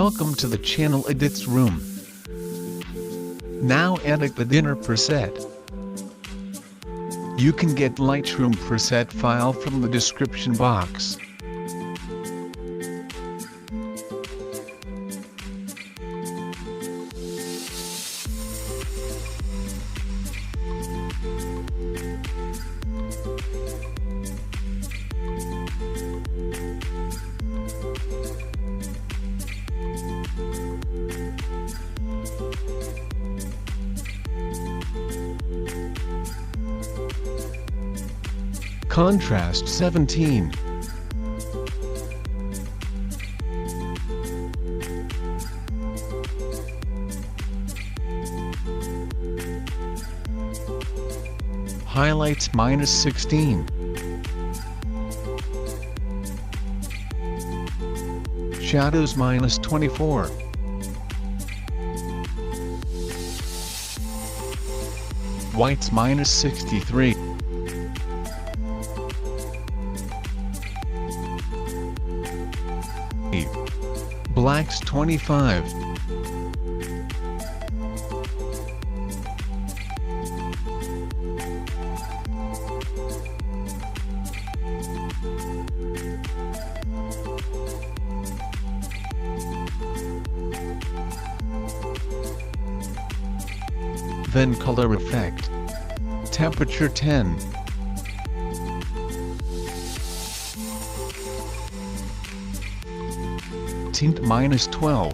Welcome to the channel Edits Room. Now edit the dinner preset. You can get Lightroom preset file from the description box. Contrast 17. Highlights -16. Shadows -24. Whites -63. Blacks 25. Then color effect. Temperature 10. Tint -12.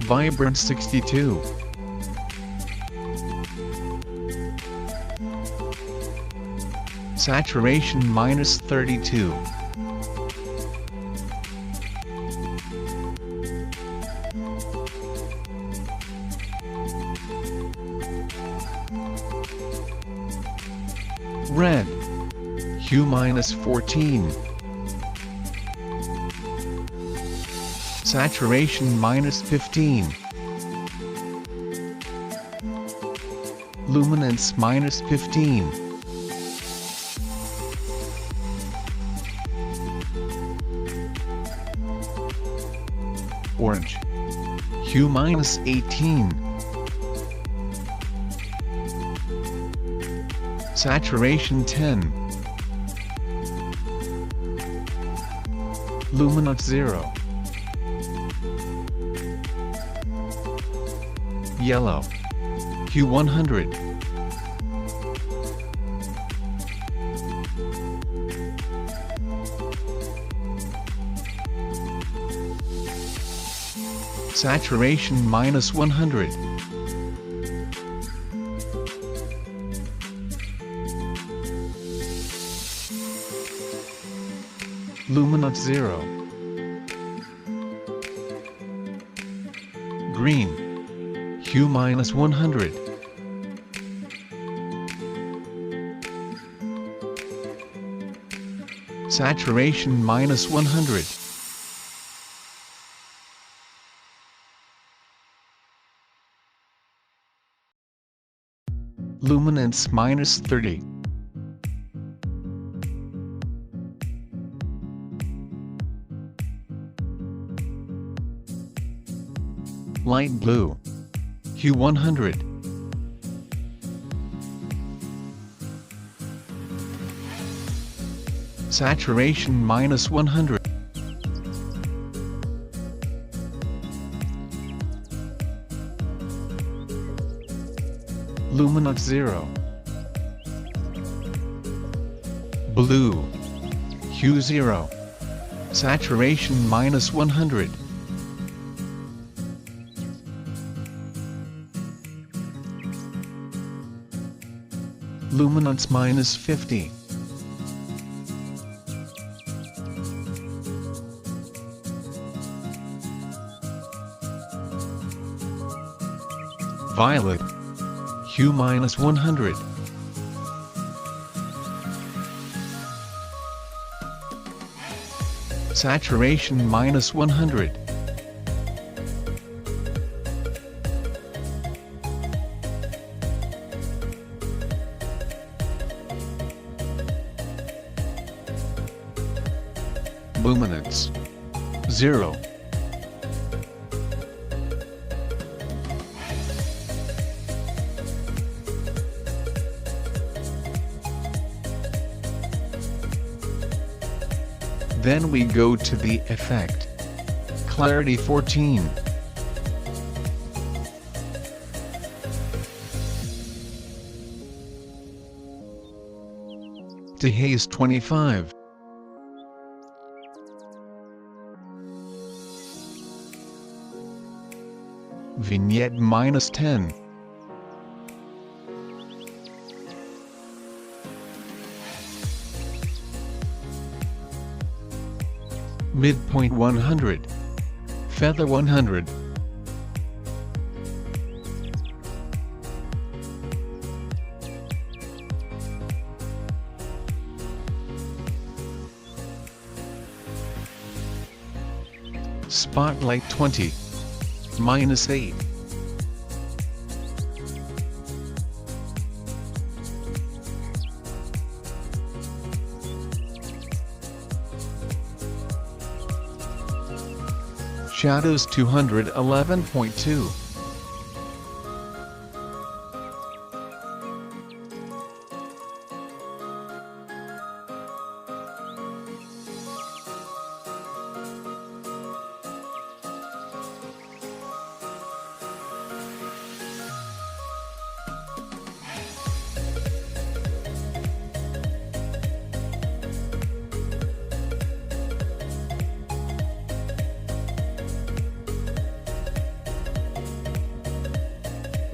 Vibrant 62. Saturation -32. Red. Hue -14. Saturation -15. Luminance -15. Orange. Hue -18. Saturation 10. Luminance 0. Yellow. Hue 100. Saturation -100. Luminance 0. Green. Hue -100. Saturation -100. Luminance -30. Light blue. Hue 100. Saturation -100. Luminance 0. Blue. Hue 0. Saturation -100. Luminance -50. Violet. Hue -100. Saturation -100. luminance 0. Then we go to the effect. Clarity 14. Dehaze 25. Vignette -10. Midpoint 100. Feather 100. Spotlight 20. -8. Shadows 211.2.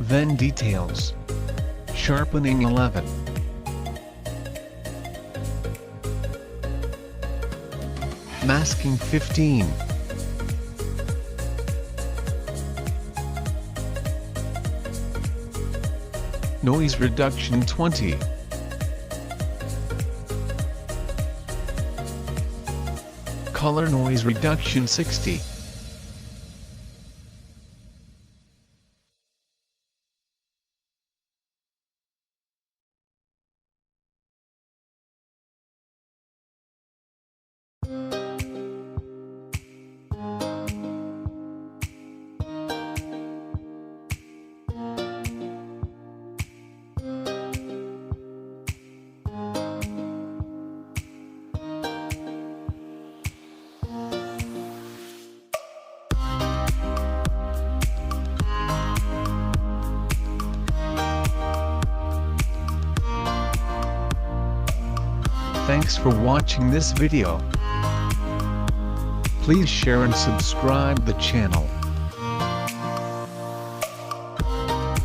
Then details. Sharpening 11. Masking 15. Noise reduction 20. Color noise reduction 60. Thanks for watching this video. Please share and subscribe the channel.